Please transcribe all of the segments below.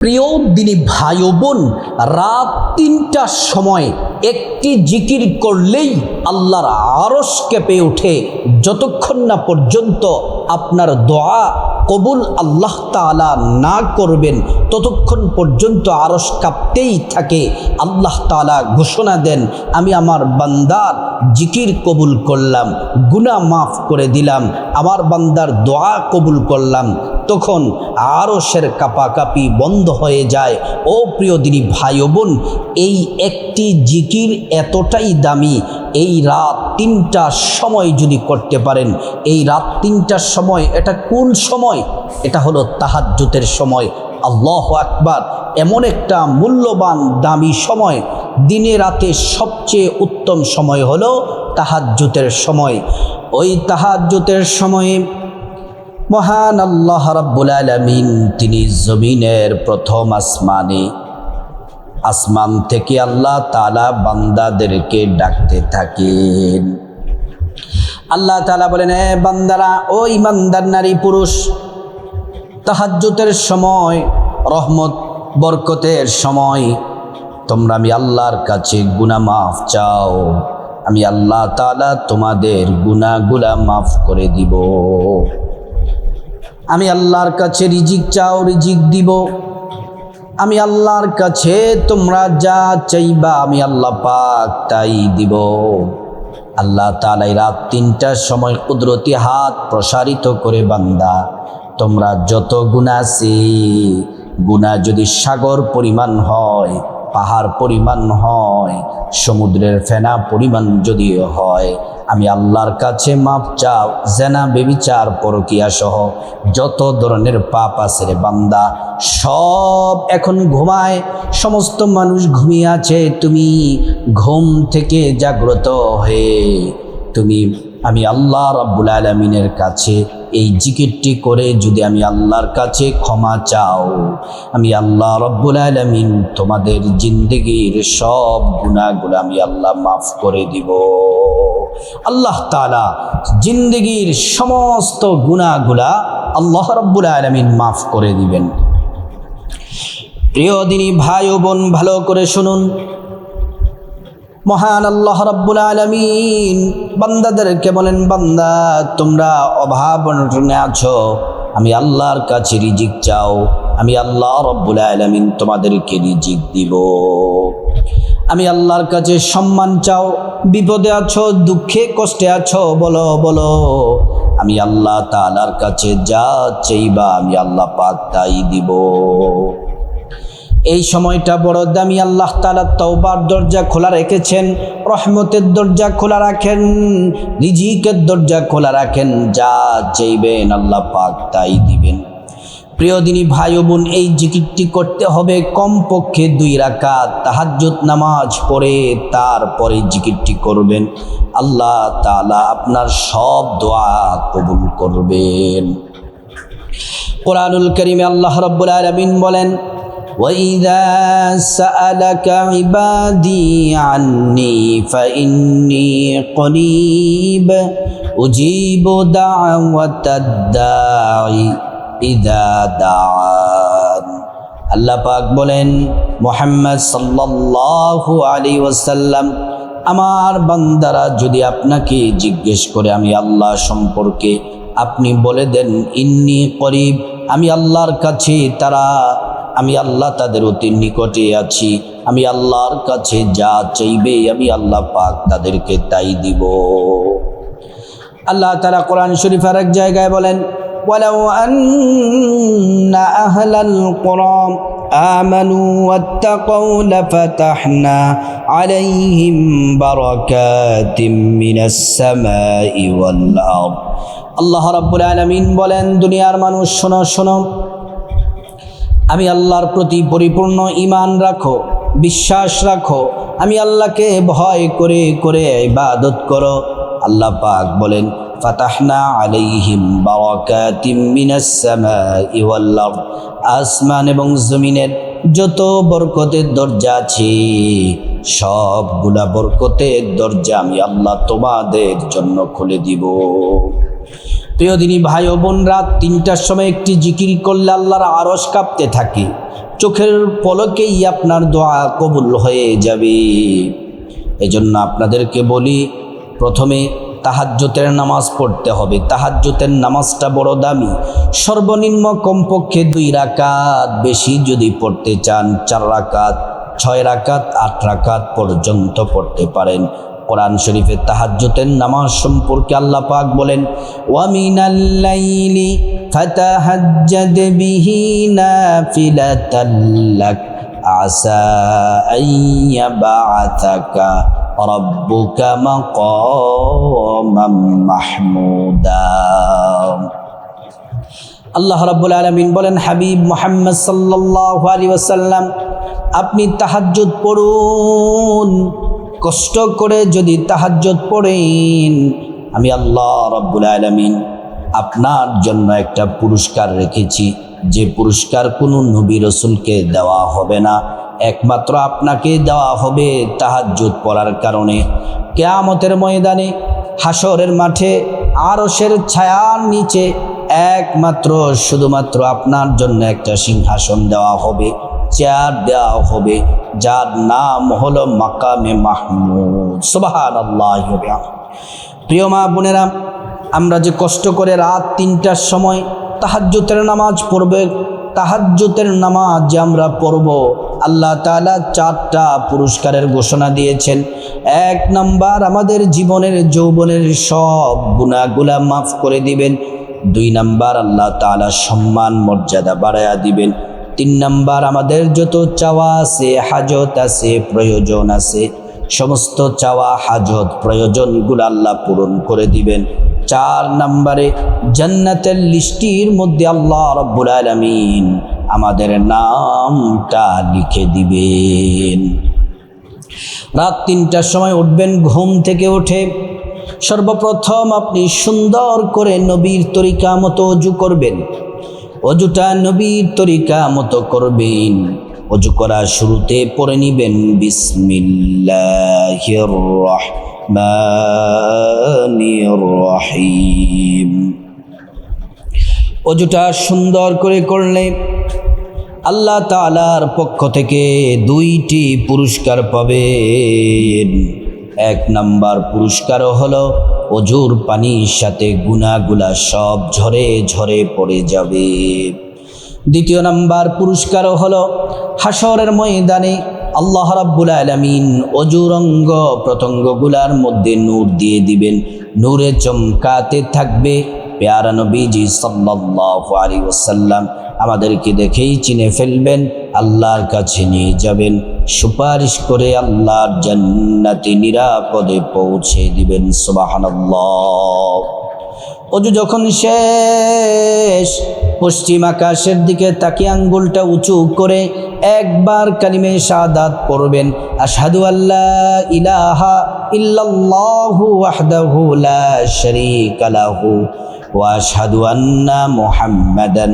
প্রিয় দিনী ভাই ও বোন, রাত ৩টার সময় একটি জিকির করলেই আল্লাহর আরশ কেঁপে ওঠে। যতক্ষণ না পর্যন্ত আপনার দোয়া কবুল আল্লাহ তাআলা না করবেন ততক্ষণ পর্যন্ত আরশ কাঁপতেই থাকে। আল্লাহ তাআলা ঘোষণা দেন, আমি আমার বান্দার জিকির কবুল করলাম, গুনাহ মাফ করে দিলাম, আমার বান্দার দোয়া কবুল করলাম। তখন আরশের কাঁপাকাঁপি বন্ধ হয়ে যায়। ও প্রিয় দিনী ভাই ও বোন, এই একটি জিকির এতটাই দামি, এই রাত ৩টার সময় যদি করতে পারেন, এই রাত ৩টার সময়, এটা কোন সময়? এটা হলো তাহাজ্জুদের সময়। আল্লাহু আকবার! এমন একটা মূল্যবান দামি সময়। দিনে রাতে সবচেয়ে উত্তম সময় হলো তাহাজ্জুদের সময়। ওই তাহাজ্জুদের সময়ে মহান আল্লাহ রাব্বুল আলামিন তিনি জমিনের প্রথম আসমান থেকে আল্লাহ তাআলা বান্দাদেরকে ডাকতে থাকেন। আল্লাহ তাআলা বলেন, হে বান্দারা, ও ঈমানদার নারী পুরুষ, তাহাজ্জুদের সময়, রহমত বরকতের সময় তোমরা আমি আল্লাহর কাছে গুনাহ মাফ চাও। আমি আল্লাহ তাআলা তোমাদের গুনাহগুলা মাফ করে দিব। আমি আল্লাহর কাছে রিজিক চাও, রিজিক দিব। আমি আল্লাহর কাছে তোমরা যা চাইবা আমি আল্লাহ পাক তাই দিব। আল্লাহ তাআলা রাত ৩টার সময় কুদরতি হাত প্রসারিত করে, বান্দা তোমরা যত গুনাহ আছে, গুনাহ যদি সাগর পরিমাণ হয়, পাহাড় পরিমাণ হয়, সমুদ্রের ফেনা পরিমাণ যদি হয়, আমি আল্লাহর কাছে মাপ চাও। জেনা, বেবিচার, পরকিয়া সহ যত ধরনের পাপ আছে রে বান্দা, সব এখন ঘুমায়, সমস্ত মানুষ ঘুমিয়ে আছে। তুমি ঘুম থেকে জাগ্রত হয়ে তুমি আমি আল্লাহ রাব্বুল আলামিনের কাছে এই জিকিরটি করে যদি আমি আল্লাহর কাছে ক্ষমা চাও, আমি আল্লাহ রাব্বুল আলামিন তোমাদের জিন্দেগির সব গুনাহগুলো আমি আল্লাহ মাফ করে দিব। আল্লাহ তাআলা জিন্দেগির সমস্ত গুনাহগুলা আল্লাহ রাব্বুল আলামিন মাফ করে দিবেন। প্রিয় দিনী ভাই ও বোন, ভালো করে শুনুন। মহান আল্লাহ রাব্বুল আলামিন বান্দাদেরকে বলেন, বান্দা তোমরা অভাব অনটনে আছো, আমি আল্লাহর কাছে রিজিক চাও, আমি আল্লাহ রাব্বুল আলামিন তোমাদেরকে রিজিক দিব। আমি আল্লাহর কাছে সম্মান চাও, বিপদে আছো, দুঃখে কষ্টে আছো, বলো বলো, আমি আল্লাহ তাআলার কাছে যা চাইবা আমি আল্লাহ পাক তাই দিব। এই সময়টা বড় দামি। আল্লাহ তাআলা তওবার দরজা খোলা রেখেছেন, রহমতের দরজা খোলা রাখেন, রিজিকের দরজা খোলা রাখেন। যা চাইবেন আল্লাহ পাক তাই দিবেন। প্রিয় দিনী ভাই ও বোন, এই জিকিরটি করতে হবে কমপক্ষে 2 রাকাত তাহাজ্জুদ নামাজ পড়ে, তারপরে জিকিরটি করবেন। আল্লাহ তাআলা আপনার সব দোয়া কবুল করবেন। কোরআনুল কারীমে আল্লাহ রাব্বুল আলামিন বলেন, وَإِذَا سَأَلَكَ عِبَادِي عَنِّي فَإِنِّي قَرِيبٌ أُجِيبُ دَعْوَةَ الدَّاعِ إِذَا دَعَانِ। আল্লাহ পাক বলেন, মুহাম্মদ সাল্লাল্লাহু আলাইহি ওয়াসাল্লাম, আমার বান্দারা যদি আপনাকে জিজ্ঞেস করে আমি আল্লাহ সম্পর্কে, আপনি বলে দেন, ইন্নী করিব, আমি আল্লাহর কাছে আমি আল্লাহ তাদের অতি নিকটে আছি। আমি আল্লাহর কাছে যা চাইবে আমি আল্লাহ পাক তাদেরকে তাই দিব। আল্লাহ তাআলা কোরআন শরীফের এক জায়গায় বলেন, ওয়ালাউ আন্না আহলাল কুরা আমানু ওয়াত্তাকাউ লাফাতাহনা আলাইহিম বারাকাতিম মিনাস সামাই ওয়াল আরদ। আল্লাহ রাব্বুল আলামিন বলেন, দুনিয়ার মানুষ শোনো শোনো, আমি আল্লাহর প্রতি পরিপূর্ণ ঈমান রাখো, বিশ্বাস রাখো, আমি আল্লাহকে ভয় করে করে ইবাদত করো। আল্লাহ পাক বলেন, ফাতাহনা আলাইহিম বারাকাতিম মিনাস সামাই ওয়াল আরদ। আসমান এবং জমিনের যত বরকতের দরজা আছে, সবগুলা বরকতের দরজা আমি আল্লাহ তোমাদের জন্য খুলে দিব। প্রিয় দিনী ভাই ও বোন, রাত ৩টার সময় একটি জিকির করলে আল্লাহর আরশ কাঁপতে থাকে। চোখের পলকেই আপনার দোয়া কবুল হয়ে যাবে। এজন্য আপনাদেরকে বলি, প্রথমে তাহাজ্জুদের নামাজ পড়তে হবে। তাহাজ্জুদের নামাজটা বড় দামি। সর্বনিম্ন কমপক্ষে 2 রাকাত, বেশি যদি পড়তে চান 4 রাকাত, 6 রাকাত, 8 রাকাত পর্যন্ত পড়তে পারেন। কোরআন শরীফে তাহাজ্জুদের নামাজ সম্পর্কে আল্লাহ পাক বলেন, ওয়া মিনাল লাইলি ফাতাহাজ্জাদ বিহি নাফিলাতাল লাক আসা আইয়াবাআতাকা রাব্বুকা মাকামাম মাহমুদা। আল্লাহ রাব্বুল আলামিন বলেন, হাবিব মুহাম্মদ সাল্লাল্লাহু আলাইহি ওয়াসাল্লাম, আপনি তাহাজ্জুদ পড়ুন। কষ্ট করে যদি তাহাজ্জুদ পড়েন, আমি আল্লাহ রাব্বুল আলামিন আপনার জন্য একটা পুরস্কার রেখেছি, যে পুরস্কার কোনো নবী রাসূলকে দেওয়া হবে না, একমাত্র আপনাকে দেওয়া হবে তাহাজ্জুদ পড়ার কারণে। কিয়ামতের ময়দানে, হাসরের মাঠে, আরশের ছায়ার নিচে একমাত্র শুধুমাত্র আপনার জন্য একটা সিংহাসন দেওয়া হবে, চেয়ার দেওয়া হবে, যার নাম হলো মাকামে মাহমুদ। সুবহানাল্লাহি ওয়া বিহামদিহি। প্রিয় মা বোনেরা, আমরা যে কষ্ট করে রাত 3টার সময় তাহাজ্জুদের নামাজ পড়বে, তাহাজ্জুদের নামাজ যে আমরা পড়ব, আল্লাহ তাআলা 4টা পুরস্কারের ঘোষণা দিয়েছেন। 1 নাম্বার, আমাদের জীবনের যৌবনের সব গুনাহগুলা মাফ করে দিবেন। 2 নাম্বার, আল্লাহ তাআলা সম্মান মর্যাদা বাড়ায়া দিবেন। 3 নাম্বার, আমাদের যত চাওয়া আছে, হাজত আছে, প্রয়োজন আছে, সমস্ত চাওয়া, হাজত, প্রয়োজনগুলো আল্লাহ পূরণ করে দিবেন। 4 নম্বরে, জান্নাতের লিস্টির মধ্যে আল্লাহ রাব্বুল আলামিন আমাদের নামটা লিখে দিবেন। রাত 3টার সময় উঠবেন, ঘুম থেকে উঠে সর্বপ্রথম আপনি সুন্দর করে নবীর তরিকা মতো ওযু করবেন। ওযুটা নবীর তরিকা মতো করবেন। ওযু করার শুরুতে পড়ে নিবেন বিসমিল্লাহির রাহমানির রহিম। ওযুটা সুন্দর করে করলে আল্লাহ তাআলার পক্ষ থেকে 2টি পুরস্কার পাবেন। 1 নাম্বার পুরস্কার হলো ওযুর পানির সাথে গুনাহগুলা সব ঝরে ঝরে পড়ে যাবে। 2 নাম্বার পুরস্কার হলো হাসরের ময়দানে আল্লাহ রাব্বুল আলামিন ওযুর অঙ্গ প্রত্যঙ্গগুলার মধ্যে নূর দিয়ে দিবেন। নূরে চমকাতে থাকবে। প্যারা নবীজি সাল্লাল্লাহু আলাইহি ওয়াসাল্লাম আমাদেরকে দেখেই চিনে ফেলবেন, আল্লাহর কাছে নিয়ে যাবেন, সুপারিশ করে আল্লাহর জান্নাতে নিরাপদে পৌঁছে দিবেন। সুবহানাল্লাহ। ওযু যখন শেষ, পশ্চিম আকাশের দিকে তাকিয়ে আঙ্গুলটা উঁচু করে একবার কালিমে শাহাদাত পড়বেন, আশহাদু আল্লা ইলাহা ইল্লাল্লাহু ওয়াহদাহু লা শারীকা লাহু ওয়া আশহাদু আন্না মুহাম্মাদান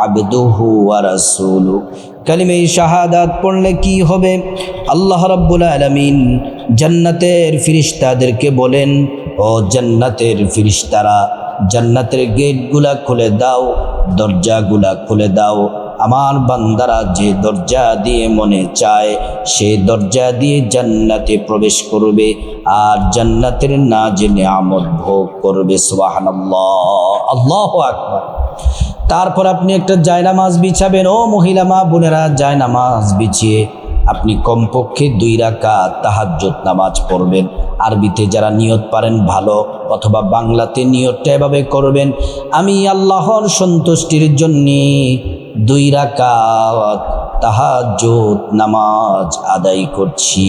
আবদুহু ওয়া রাসূলুহু। কালিমে শাহাদাত পড়লে কি হবে? আল্লাহ রাব্বুল আলামিন জান্নাতের ফেরেশতাদেরকে বলেন, ও জান্নাতের ফেরেশতারা, জান্নাতের গেটগুলা খুলে দাও, দরজাগুলা খুলে দাও। আমার বান্দারা যে দরজা দিয়ে মনে চায় সে দরজা দিয়ে জান্নাতে প্রবেশ করবে আর জান্নাতের নাজ নিয়ামত ভোগ করবে। সুবহানাল্লাহ, আল্লাহু আকবার। তারপর আপনি একটা জায়নামাজ বিছাবেন। ও মহিলা মা বোনেরা, জায়নামাজ বিছিয়ে আপনি কমপক্ষে 2 রাকাত তাহাজ্জুদ নামাজ পড়বেন। আরবিতে যারা নিয়ত পারেন ভালো, অথবা বাংলাতে নিয়তটা এভাবে করবেন, আমি আল্লাহর সন্তুষ্টির জন্য 2 রাকাত তাহাজ্জুদ নামাজ আদায় করছি।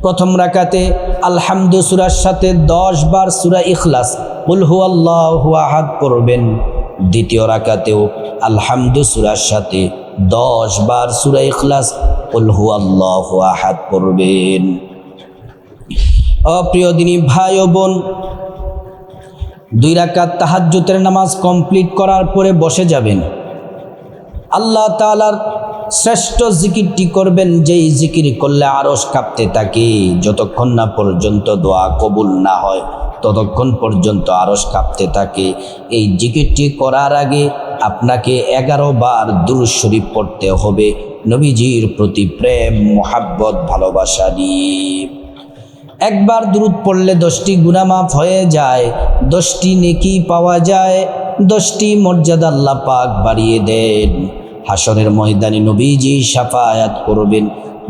প্রথম রাকাতে আলহামদু সূরার সাথে 10 বার সূরা ইখলাস কুল হুয়াল্লাহু আহাদ পড়বেন। দ্বিতীয় রাকাতেও আলহামদু সূরার সাথে 10 বার সূরা ইখলাস কুল হুয়াল্লাহু আহাদ পড়বেন। প্রিয় দিনী ভাই ও বোন, 2 রাকাত তাহাজ্জুদের নামাজ কমপ্লিট করার পরে বসে যাবেন। আল্লাহ তাআলার শ্রেষ্ঠ জিকিরটি করবেন, যেই জিকির করলে আরশ কাঁপতে থাকে। যতক্ষণ না পর্যন্ত দোয়া কবুল না হয় ততক্ষণ পর্যন্ত আরশ কাঁপতে থাকে। এই জিকিরটি করার আগে আপনাকে 11 বার দুরূদ শরীফ পড়তে হবে, নবীজির প্রতি প্রেম, মোহাব্বত, ভালোবাসা নিয়ে। একবার দুরূদ পড়লে 10টি গুনাহ মাফ হয়ে যায়, 10টি নেকি পাওয়া যায়, 10টি মর্যাদা আল্লাহ পাক বাড়িয়ে দেন। হাসরের ময়দানে নবীজি শাফায়াত করবেন,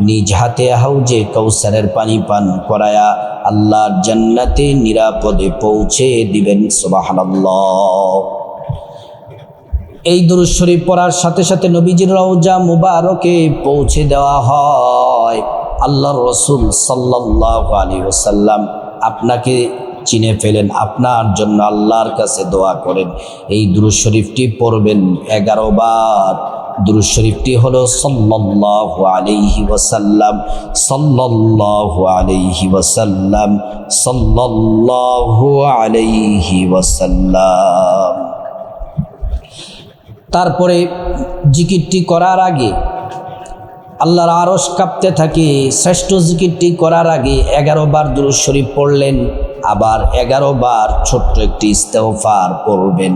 নিজ হাতে হাউজে কাউসারের পানি পান করায়া আল্লাহর জান্নাতে নিরাপদে পৌঁছে দিবেন। সুবহানাল্লাহ। এই দুরূদ শরীফ পড়ার সাথে সাথে নবীজির রওজা মুবারকে পৌঁছে দেওয়া হয়। আল্লাহর রাসূল সাল্লাল্লাহু আলাইহি ওয়াসাল্লাম আপনাকে চিনে ফেলেন, আপনার জন্য আল্লাহর কাছে দোয়া করেন। এই দুরূদ শরীফটি পড়বেন 11 বার। দুরূদ শরীফটি হলো সাল্লাল্লাহু আলাইহি ওয়াসাল্লাম, সাল্লাল্লাহু আলাইহি ওয়াসাল্লাম, সাল্লাল্লাহু আলাইহি ওয়াসাল্লাম। তারপরে জিকিরটি করার আগে আল্লাহর আরশ কাঁপতে থাকে। শ্রেষ্ঠ জিকিরটি করার আগে 11 বার দুরূদ শরীফ পড়লেন, আবার 11 বার ছোট্ট একটি ইস্তেগফার পড়বেন।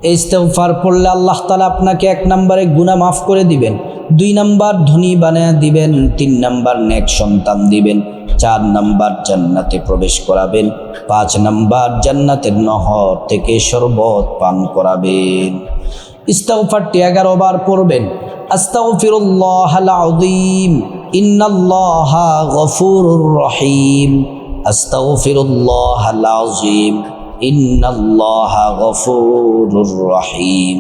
এই ইস্তেগফার পড়লে আল্লাহ তাআলা আপনাকে 1 নম্বরে গুনাহ মাফ করে দিবেন, 2 নম্বর ধনী বানিয়ে দিবেন, 3 নম্বর নেক সন্তান দিবেন, 4 নম্বর জান্নাতে প্রবেশ করাবেন, 5 নম্বর জান্নাতের নহর থেকে শরবত পান করাবেন। ইস্তেগফারটি 11 বার পড়বেন। আস্তাগফিরুল্লাহাল আযীম ইন্নাল্লাহা গফুরুর রহিম, আস্তাগফিরুল্লাহাল আযীম ইন্নাল্লাহা গফুরুর রহিম,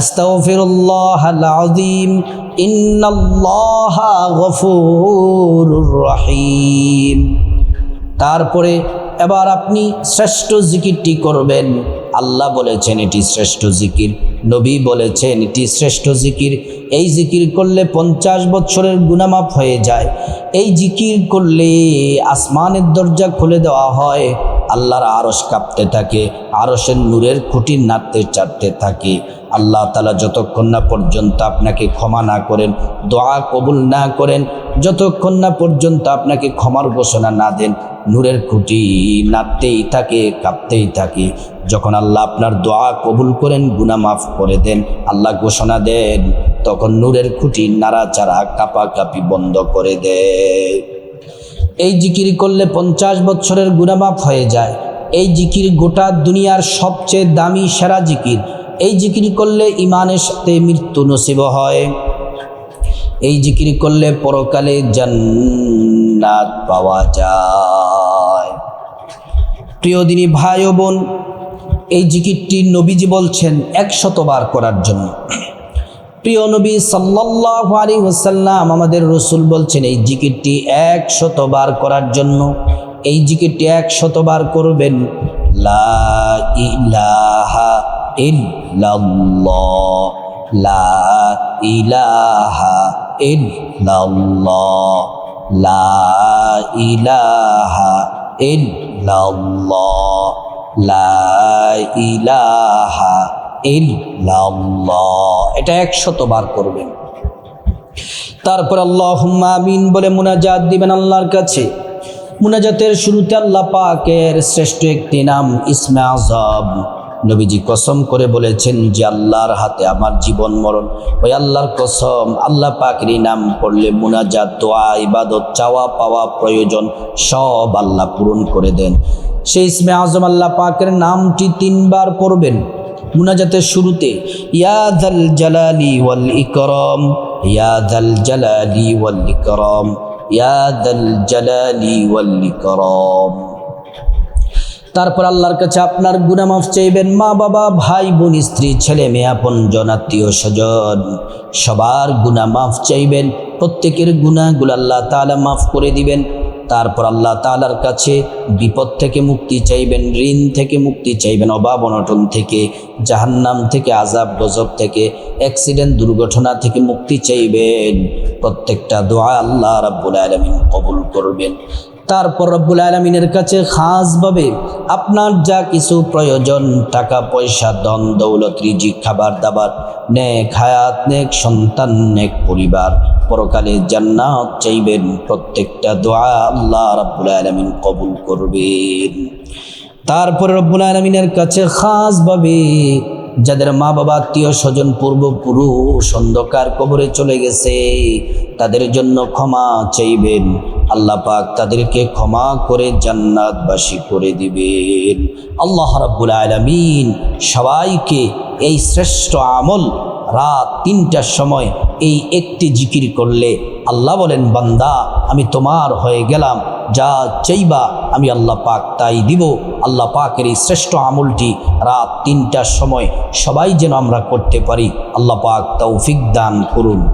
আস্তাগফিরুল্লাহাল আযীম ইন্নাল্লাহা গফুরুর রহিম। তারপরে এবার আপনি শ্রেষ্ঠ জিকিরটি করবেন। আল্লাহ বলেছেন এটি শ্রেষ্ঠ জিকির, নবী বলেছেন এটি শ্রেষ্ঠ জিকির। এই জিকির করলে 50 বছরের গুনাহ মাফ হয়ে যায়। এই জিকির করলে আসমানের দরজা খুলে দেওয়া হয়, আল্লাহর আরশ কাঁপতে থাকে, আরশের নূরের খুঁটি নাড়তে চাড়তে থাকে। আল্লাহ তাআলা যতক্ষণ না পর্যন্ত আপনাকে ক্ষমা না করেন, দোয়া কবুল না করেন, যতক্ষণ না পর্যন্ত আপনাকে ক্ষমার ঘোষণা না দেন, নূরের খুঁটি নাড়তেই থাকে, কাঁপতেই থাকে। যখন আল্লাহ আপনার দোয়া কবুল করেন, গুনাহ মাফ করে দেন, আল্লাহ ঘোষণা দেন, তখন নূরের খুঁটি নাড়াচাড়া কাঁপাকাঁপি বন্ধ করে দেয়। এই জিকির করলে 50 বছরের গুনাহ মাফ হয়ে যায়। এই জিকির গোটা দুনিয়ার সবচেয়ে দামি সেরা জিকির। এই জিকির করলে ঈমানের সাথে মৃত্যু নসিব হয়। এই জিকির করলে পরকালে জান্নাত পাওয়া যায়। প্রিয় দিনী ভাই ও বোন, এই জিকিরটি নবীজি বলছেন 100 বার করার জন্য। প্রিয় নবী সাল্লাল্লাহু আলাইহি ওয়াসাল্লাম আমাদের রাসূল বলছেন এই জিকিরটি 100 বার করার জন্য। এই জিকিরটি 100 বার করবেন। লা ইলাহা ইল্লাল্লাহ, লা ইলাহা ইল্লাল্লাহ, লা ইলাহা ইল্লাল্লাহ, লা ইলাহা ইল্লাল্লাহ। এটা 100 বার করবেন। তারপর আল্লাহুম্মা আমিন বলে মুনাজাত দিবেন আল্লাহর কাছে। মুনাজাতের শুরুতে আল্লাহ পাকের শ্রেষ্ঠ একটি নাম ইসমে আযম। নবীজি কসম করে বলেছেন যে আল্লাহর হাতে আমার জীবন মরণ। ওই আল্লাহর কসম, আল্লাহ পাকেরই নাম পড়লে মুনাজাত, দোয়া, ইবাদত, চাওয়া পাওয়া, প্রয়োজন সব আল্লাহ পূরণ করে দেন। সেই ইসমে আযম আল্লাহ পাকের নামটি 3 বার পড়বেন মুনাজাতের শুরুতে। ইয়া যাল জালালি ওয়াল ইকরাম, ইয়া যাল জালালি ওয়াল ইকরাম, ইয়া যাল জালালি ওয়াল ইকরাম। তারপর আল্লাহর কাছে আপনার গুনাহ মাফ চাইবেন। মা বাবা, ভাই বোন, স্ত্রী, ছেলে মেয়ে, আপনজন, আত্মীয় স্বজন সবার গুনাহ মাফ চাইবেন। প্রত্যেকের গুনাহগুলো আল্লাহ তাআলা মাফ করে দিবেন। তারপর আল্লাহ তাআলার কাছে বিপদ থেকে মুক্তি চাইবেন, ঋণ থেকে মুক্তি চাইবেন, অভাব অনটন থেকে, জাহান্নাম থেকে, আযাব গজব থেকে, অ্যাক্সিডেন্ট দুর্ঘটনা থেকে মুক্তি চাইবেন। প্রত্যেকটা দোয়া আল্লাহ রাব্বুল আলামিন কবুল করবেন। তারপর রব্বুল আলামিনের কাছে খাসভাবে আপনার যা কিছু প্রয়োজন, টাকা পয়সা, ধন দৌলত, রিজিক, খাবার দাবার, নেক হায়াত, নেক সন্তান, নেক পরিবার, পরকালে জান্নাত চাইবেন। প্রত্যেকটা দোয়া আল্লাহ রাব্বুল আলামিন কবুল করবেন। তারপরে রব্বুল আলামিনের কাছে খাসভাবে যাদের মা বাবা আত্মীয় স্বজন পূর্বপুরুষ অন্ধকার কবরে চলে গেছে তাদের জন্য ক্ষমা চাইবেন। আল্লাহ পাক তাদেরকে ক্ষমা করে জান্নাতবাসী করে দিবেন। আল্লাহ রাব্বুল আলামিন সবাইকে এই শ্রেষ্ঠ আমল রাত ৩টার সময় এই একটি জিকির করলে আল্লাহ বলেন, বান্দা আমি তোমার হয়ে গেলাম, যা চাইবা আমি আল্লাহ পাক তাই দিব। আল্লাহ পাকের এই শ্রেষ্ঠ আমলটি রাত ৩টার সময় সবাই যেন আমরা করতে পারি। আল্লাহ পাক তৌফিক দান করুন।